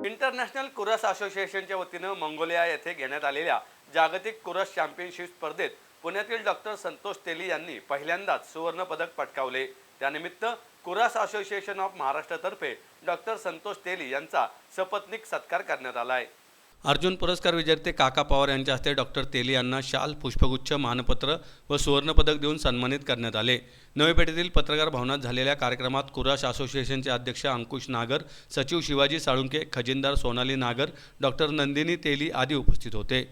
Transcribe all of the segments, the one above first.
International kurash असोसिएशनच्या वतीनं Mongolia येथे घेण्यात आलेल्या जागतिक कुराश चॅम्पियनशिप स्पर्धेत पुण्यातील डॉक्टर संतोष तेली यांनी पहिल्यांदाच सुवर्ण पदक पटकावले। त्यानिमित्त kurash association of महाराष्ट्रतर्फे doctor Santosh तेली यांचा सपत्नीक सत्कार करण्यात आला आहे। अर्जुन पुरस्कार विजेते काका पवार यांच्या हस्ते डॉक्टर तेली यांना शाल, पुष्पगुच्छ, मानपत्र व सुवर्णपदक देऊन सन्मानित करण्यात आले। नवी पेठेतील पत्रकार भवनात झालेल्या कार्यक्रमात कुराश असोसिएशनचे अध्यक्ष अंकुश नागर, सचिव शिवाजी साळुंके, खजिनदार सोनाली नागर, डॉक्टर नंदिनी तेली आदी उपस्थित होते।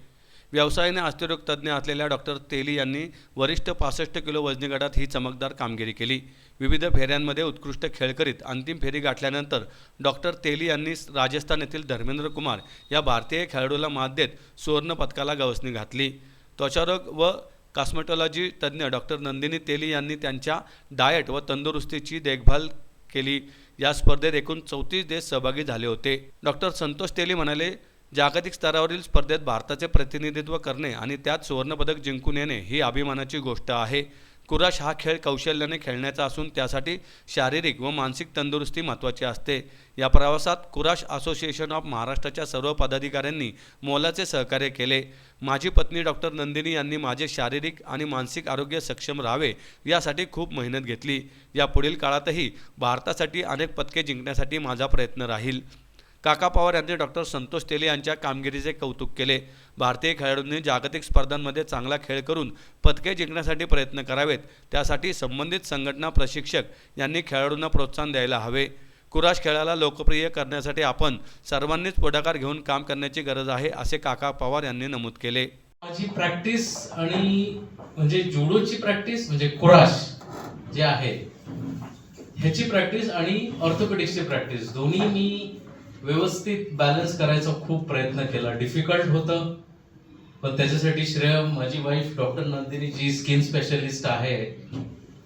व्यवसायाने अस्थिरोग तज्ज्ञ असलेल्या डॉक्टर तेली यांनी वरिष्ठ 65 किलो वजनी गटात ही चमकदार कामगिरी केली। विविध फेऱ्यांमध्ये उत्कृष्ट खेळ करीत अंतिम फेरी गाठल्यानंतर डॉक्टर तेली यांनी राजस्थान येथील धर्मेंद्र कुमार या भारतीय खेळाडूला मात देत सुवर्ण पदकाला गवसणी घातली। त्वचारोग व कॉस्मेटॉलॉजी तज्ज्ञ डॉक्टर नंदिनी तेली यांनी त्यांच्या डाएट व तंदुरुस्तीची देखभाल केली। या स्पर्धेत एकूण 34 देश सहभागी झाले होते। डॉक्टर संतोष तेली म्हणाले, जागतिक स्तरावरील स्पर्धेत भारताचे प्रतिनिधित्व करणे आणि त्यात सुवर्णपदक जिंकून येणे ही अभिमानाची गोष्ट आहे। कुराश हा खेळ कौशल्याने खेळण्याचा असून त्यासाठी शारीरिक व मानसिक तंदुरुस्ती महत्त्वाची असते। या प्रवासात कुराश असोसिएशन ऑफ महाराष्ट्राच्या सर्व पदाधिकाऱ्यांनी मोलाचे सहकार्य केले। माझी पत्नी डॉक्टर नंदिनी यांनी माझे शारीरिक आणि मानसिक आरोग्य सक्षम राहावे यासाठी खूप मेहनत घेतली। या पुढील काळातही भारतासाठी अनेक पदके जिंकण्यासाठी माझा प्रयत्न राहील। काका पवार यांनी डॉक्टर संतोष तेली यांच्या कामगिरीचे कौतुक केले। भारतीय खेळाडूंनी जागतिक स्पर्धांमध्ये चांगला खेळ करून पदके जिंकण्यासाठी प्रयत्न करावेत। त्यासाठी संबंधित संघटना, प्रशिक्षक यांनी खेळाडूंना प्रोत्साहन द्यायला हवे। कुराश खेळाला लोकप्रिय करण्यासाठी आपण सर्वांनीच पुढाकार घेऊन काम करण्याची गरज आहे, असे काका पवार यांनी नमूद केले। माझी प्रॅक्टिस आणि म्हणजे जुडोची प्रॅक्टिस म्हणजे कुराश जे आहे ह्याची प्रॅक्टिस आणि ऑर्थोपेडिक्सची प्रॅक्टिस दोन्ही मी व्यवस्थित बॅलन्स करायचा खूप प्रयत्न केला। डिफिकल्ट होतं, पण त्याच्यासाठी श्रेय माझी वाईफ डॉक्टर नंदिनी जी स्किन स्पेशलिस्ट आहे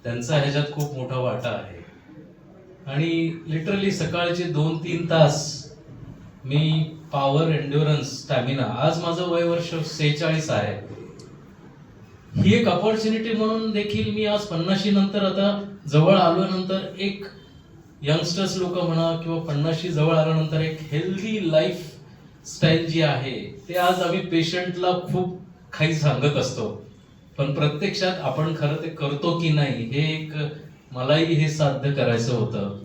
त्यांचा ह्याच्यात खूप मोठा वाटा आहे। आणि लिटरली सकाळचे 2-3 तास मी पॉवर, एंड्युरन्स, स्टॅमिना, आज माझं वय वर्ष 46 आहे। ही एक अपॉर्च्युनिटी म्हणून देखील मी आज 50 नंतर आता जवळ आल्यानंतर एक यंगस्टर्स लोक म्हणा किंवा 50 जवळ आल्यानंतर एक हेल्दी लाईफ स्टाईल जी आहे ते आज आम्ही पेशंटला खूप काही सांगत असतो, पण प्रत्यक्षात आपण खरं ते करतो की नाही हे एक मलाही हे साध्य करायचं होतं।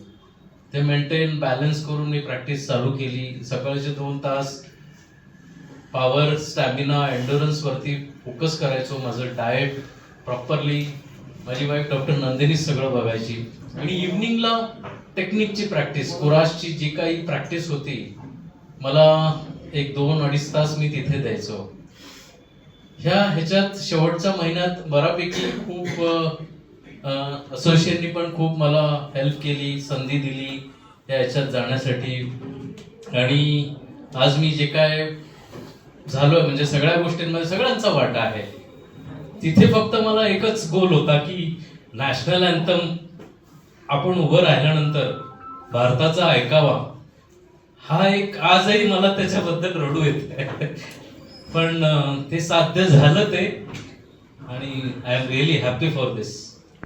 ते मेंटेन बॅलन्स करून मी प्रॅक्टिस चालू केली। सकाळचे 2 तास पॉवर, स्टॅमिना, एंड्युरन्स वरती फोकस करायचो। माझं डाएट प्रॉपरली माझी वाईफ डॉक्टर नंदिनी सगळं बघायची। आणि इव्हनिंगला टेक्निकची प्रॅक्टिस, कुराशची जी काही प्रॅक्टिस होती मला एक 2-2.5 तास मी तिथे द्यायचो। ह्याच्यात शेवटच्या महिन्यात बऱ्यापैकी खूप असोसिएशननी पण खूप मला हेल्प केली, संधी दिली ह्याच्यात जाण्यासाठी। आणि आज मी जे काय झालोय म्हणजे सगळ्या गोष्टींमध्ये सगळ्यांचा वाटा आहे। तिथे फक्त मला एकच गोल होता की नॅशनल अँथम आपण उभं राहिल्यानंतर भारताचा ऐकावा। हा एक आजही मला त्याच्याबद्दल रडू येते, पण ते साध्य झालं ते, आणि I am really happy for this.